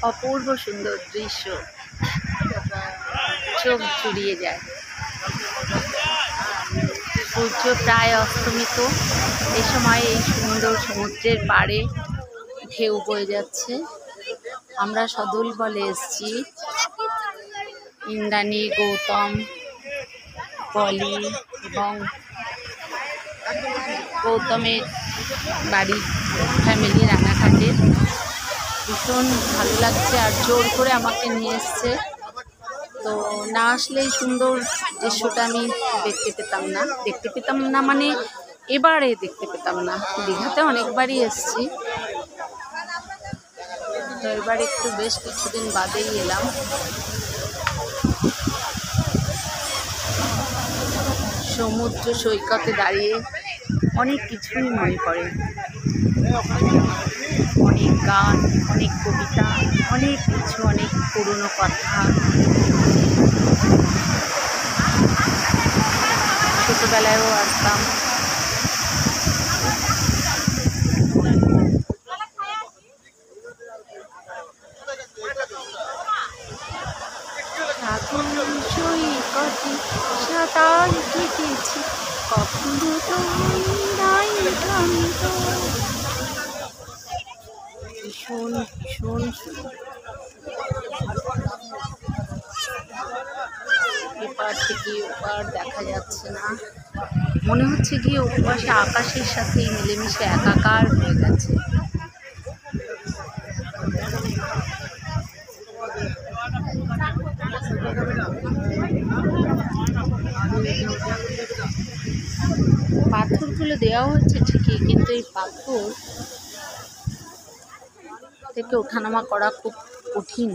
অপূর্ব সুন্দর দৃশ্য, চোখ জুড়িয়ে যায়। সূর্য প্রায় অস্তমিত। এই সময় এই সুন্দর সমুদ্রের পাড়ে ঢেউ বয়ে যাচ্ছে। আমরা সদল বলে এসছি। ইন্দ্রাণী, গৌতম, পলি এবং গৌতমের বাড়ির ফ্যামিলি রানাঘাটের। ভীষণ ভালো লাগছে, আর জোর করে আমাকে নিয়ে এসছে। তো না আসলে এই সুন্দর দৃশ্যটা আমি দেখতে পেতাম না মানে এবারে দেখতে পেতাম না। দীঘাতে অনেকবারই এসছি, তো এবার একটু বেশ কিছুদিন বাদেই এলাম। সমুদ্র সৈকতে দাঁড়িয়ে অনেক কিছুই মনে পড়ে। অনেক গান, অনেক কবিতা, অনেক কিছু, অনেক পুরনো কথা। ছোটবেলায়ও আসতাম। সৈকতে সাঁতার কেটেছি, কখনো তো নাই ক্লান্ত। ভীষণ ভীষণ এপার থেকে ওপার দেখা যাচ্ছে না, মনে হচ্ছে গিয়ে ওপাশে আকাশের সাথে মিলেমিশে একাকার হয়ে গেছে। পাথরগুলো দেওয়া হচ্ছে ঠিকই, কিন্তু এই পাথর থেকে ওঠানামা করা খুব কঠিন।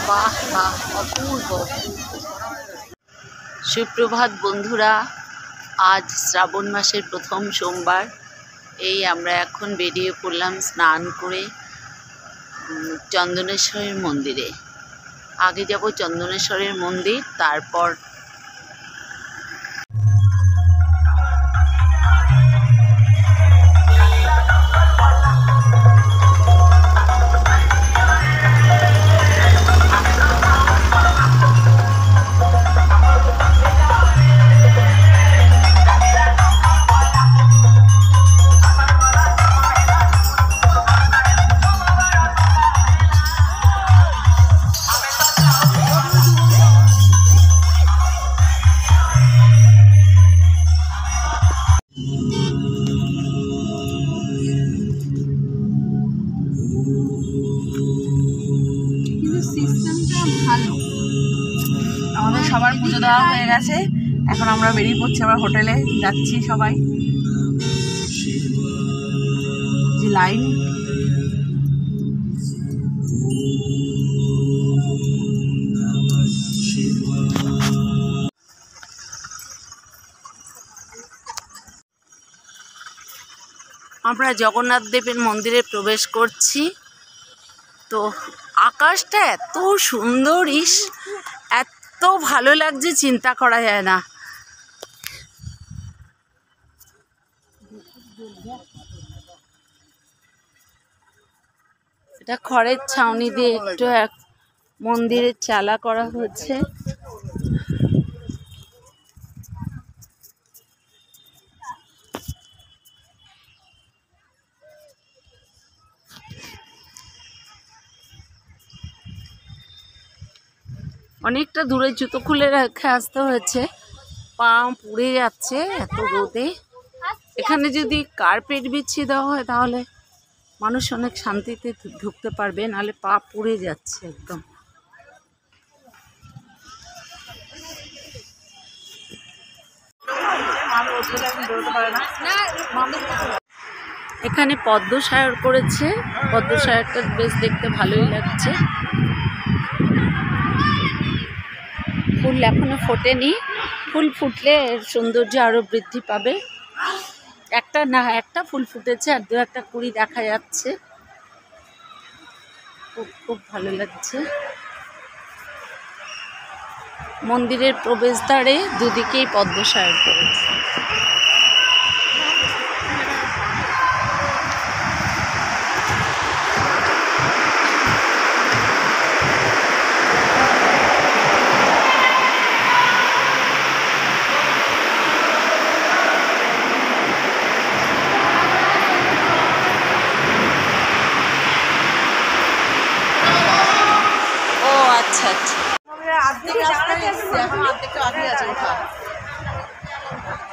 বাহ বাহ, অপূর্ব। সুপ্রভাত বন্ধুরা, আজ শ্রাবণ মাসের প্রথম সোমবার। এই আমরা এখন বেরিয়ে পড়লাম স্নান করে চন্দনেশ্বরের মন্দিরে। আগে যাব চন্দনেশ্বরের মন্দির, তারপর আমাদের সবার পুজো দেওয়া হয়ে গেছে। এখন আমরা বেরিয়ে পড়ছি, আবার হোটেলে যাচ্ছি সবাই। যে লাইন, আমরা জগন্নাথ দেবের মন্দিরে প্রবেশ করছি। তো আকাশটা এত সুন্দর, এত ভালো লাগছে, চিন্তা করা যায় না। এটা খড়ের ছাউনি দিয়ে একটু মন্দিরের চালা করা হচ্ছে। অনেকটা দূরে জুতো খুলে রেখে আসতে হয়েছে, পা পুড়ে যাচ্ছে এত রোদে। এখানে যদি কার্পেট বিছিয়ে দেওয়া হয় তাহলে মানুষ অনেক শান্তিতে ঢুকতে পারবে, নাহলে পা পুড়ে যাচ্ছে একদম। এখানে পদ্মসায়র করেছে, পদ্মসায়রটা বেশ দেখতে ভালোই লাগছে। ফুল এখনো ফোটেনি, ফুল ফুটলে এর সৌন্দর্য আরো বৃদ্ধি পাবে। একটা ফুল ফুটেছে, আর দু একটা কুড়ি দেখা যাচ্ছে। খুব খুব ভালো লাগছে। মন্দিরের প্রবেশদ্বারে দুদিকেই পদ্মসায়র করেছে। ও আচ্ছা আচ্ছা,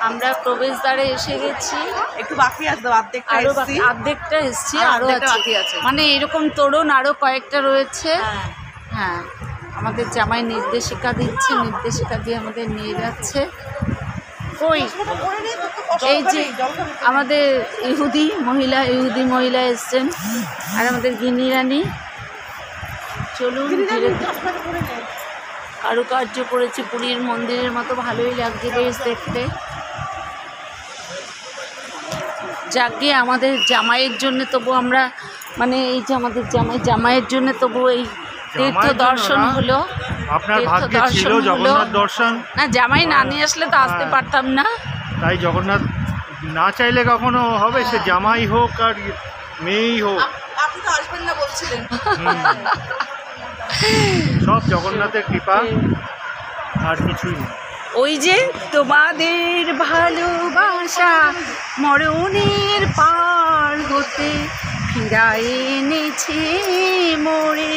আমরা প্রবেশদ্বারে এসে গেছি। একটু বাকি আছে, অর্ধেকটা এসছি, আরো আছে। মানে এরকম তোরণ আরো কয়েকটা রয়েছে। হ্যাঁ, আমাদের জামাই নির্দেশিকা দিচ্ছে, নির্দেশিকা দিয়ে আমাদের নিয়ে যাচ্ছে। ওই এই যে আমাদের ইহুদি মহিলা এসছেন, আর আমাদের গিনি রানী। চলুন, কারুকার্য করেছে পুরীর মন্দিরের মতো, ভালোই লাগছে বেশ দেখতে। যাকে আমাদের জামাইয়ের জন্য তবু আমরা, মানে এই যে আমাদের জামাইয়ের জন্য তবু এই তীর্থ দর্শন হলো। আপনার ভাগ্যে ছিল জগন্নাথ দর্শন। না, জামাই না নিয়ে আসলে তো আসতে পারতাম না। তাই জগন্নাথ না চাইলে কখনো হবে, সে জামাই হোক আর মেয়েই হোক। আপনি তো আসবেন না বলছিলেন। সব জগন্নাথের কৃপা, আর কিছুই না। ওই যে তোমাদের ভালোবাসা মরণের পার হতে ফিরায় এনেছে মোরে।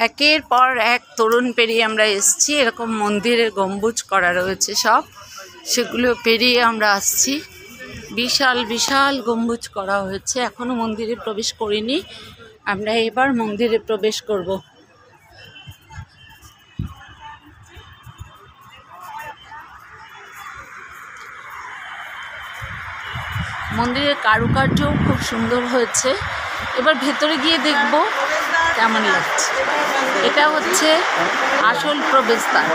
একের পর এক তরুণ পেরিয়ে আমরা এসছি। এরকম মন্দিরের গম্বুজ করা রয়েছে সব, সেগুলো পেরিয়ে আমরা আসছি। বিশাল বিশাল গম্বুজ করা হয়েছে। এখনো মন্দিরে প্রবেশ করিনি, আমরা এবার মন্দিরে প্রবেশ করব। মন্দিরের কারুকার্যও খুব সুন্দর হয়েছে। এবার ভেতরে গিয়ে দেখব কেমন লাগছে। এটা হচ্ছে আসল প্রবেশদ্বার।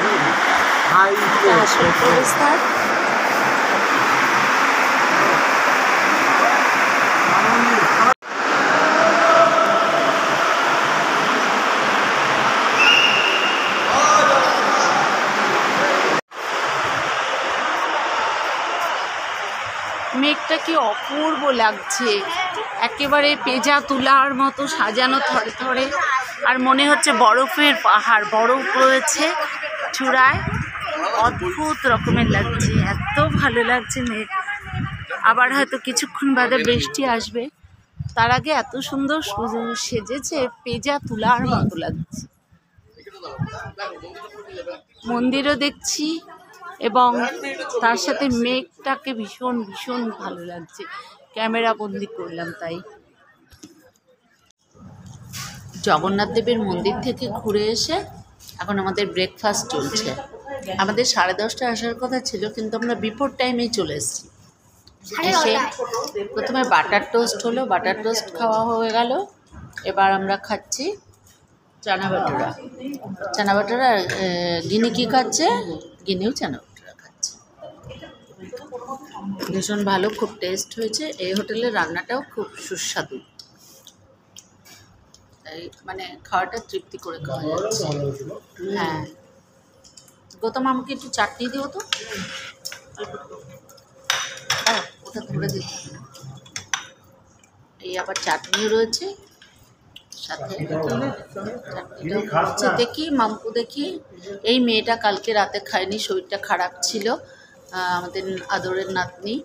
আসল প্রবেশদ্বার। মেঘটা কি অপূর্ব লাগছে, একেবারে পেঁজা তুলার মতো সাজানো থরে থরে। আর মনে হচ্ছে বরফের পাহাড়, বরফ রয়েছে চূড়ায়। অদ্ভুত রকমের লাগছে, এত ভালো লাগছে মেঘ। আবার হয়তো কিছুক্ষণ বাদে বৃষ্টি আসবে, তার আগে এত সুন্দর সেজেছে, পেঁজা তুলার মতো লাগছে। মন্দিরও দেখছি এবং তার সাথে মেঘটাকে ভীষণ ভীষণ ভালো লাগছে। ক্যামেরা বন্দি করলাম তাই। জগন্নাথ দেবের মন্দির থেকে ঘুরে এসে এখন আমাদের ব্রেকফাস্ট চলছে। আমাদের 10:30টায় আসার কথা ছিল, কিন্তু আমরা বিফোর টাইমেই চলে এসেছি। এসে প্রথমে বাটার টোস্ট হলো, বাটার টোস্ট খাওয়া হয়ে গেল। এবার আমরা খাচ্ছি চানা বাটারা। চানা বাটারা গিনি কি খাচ্ছে, গিনিও চানা বাটারা খাচ্ছে। ভীষণ ভালো, খুব টেস্ট হয়েছে। এই হোটেলের রান্নাটাও খুব সুস্বাদু, তাই মানে খাওয়াটা তৃপ্তি করে খাওয়া যাচ্ছে। হ্যাঁ, গৌতম আমাকে একটু চাটনি দিও তো, ওটা ধরে দিতে। এই আবার চাটনিও রয়েছে সাথে। দেখি মাম্পু, দেখি এই মেয়েটা কালকে রাতে খায়নি, শরীরটা খারাপ ছিল। আমাদের আদরের নাতনি,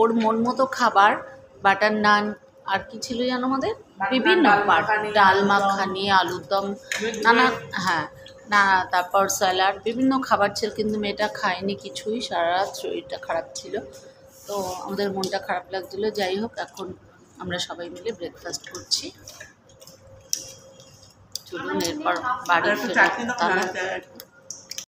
ওর মন মতো খাবার, বাটার নান, আর কি ছিল জানো আমাদের, বিভিন্ন ডাল মাখানি, আলুর দম, নানা, হ্যাঁ না, তারপর স্যালাড, বিভিন্ন খাবার ছিল, কিন্তু মেয়েটা খায়নি কিছুই। সারা রাত শরীরটা খারাপ ছিল, তো আমাদের মনটা খারাপ লাগছিলো। যাই হোক, এখন আমরা সবাই মিলে ব্রেকফাস্ট করছি। চলুন এরপর বাড়ি ফেরার।